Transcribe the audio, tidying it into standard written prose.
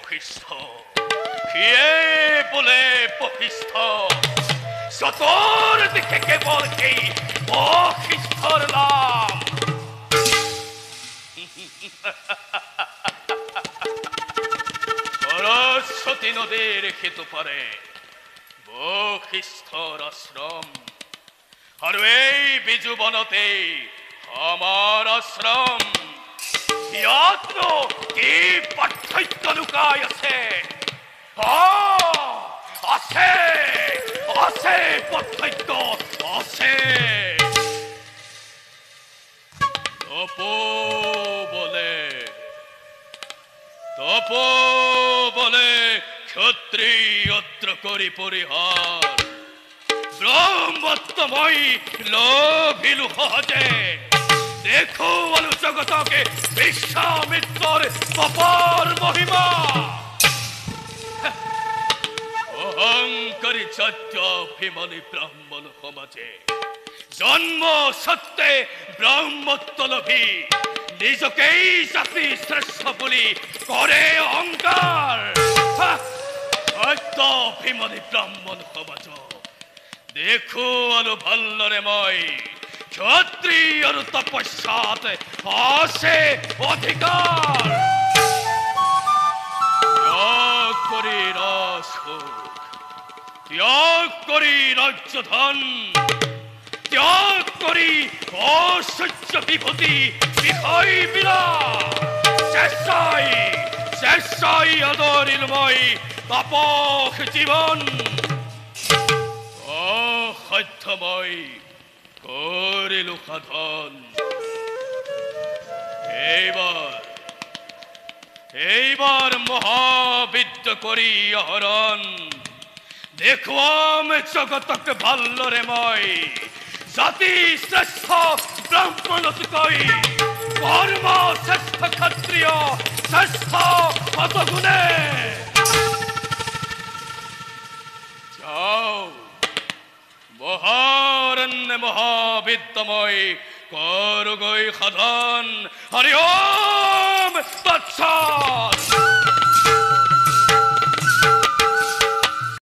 পপিষ্ঠ সিয়ে বলে পপিষ্ঠ সতর দিকে কেবল এই বশিষ্ঠর নাম সরস্বতী নদীর খেতু পারে বশিষ্ঠর আশ্রম আর এই বিজু বনতে আমার আশ্রম ইয়াত্র কি পার্থক্য লুকাই আছে আছে আছে পার্থক্য আছে তপ বলে ক্ষত্রিয়ত্র করি পরিহার ব্রহ্মত্বময়ী লোভিলু হজে দেখো আলু জগতকে বিশ্বামিত্রর পাপার মহিমা অহংকারী জাত্যাভিমানী ব্রাহ্মণ সমাজে জন্ম সত্ত্বে ব্রহ্মত্ব লোভী নিজকেই জাতি শ্রেষ্ঠ বলি করে অহংকার সত্যাভিমানী ব্রাহ্মণ সমাজ দেখো আলু ভাল্লরে মই ক্ষত্রিয়র তপস্যাত আছে অধিকার ত্যাগ করি রাজসুখ ত্যাগ করি রাজ্যধন ত্যাগ করি অসহ্য বিভূতি বিষয় বিলাস শেষাই আদরিলময় তাপক জীবন অসাধ্যময় করিলু সাধন এইবার মহাবিদ্য করি হরণ দেখুয়াম জগতক ভাল্লরে মই জাতি শ্রেষ্ঠ ব্রাহ্মণত কই কর্ম শ্রেষ্ঠ ক্ষত্রিয় শ্রেষ্ঠ কতগুণে যাও মহারণ্য মহাবিদ্যময় করগৈ সাধন হরি ওম তৎসৎ।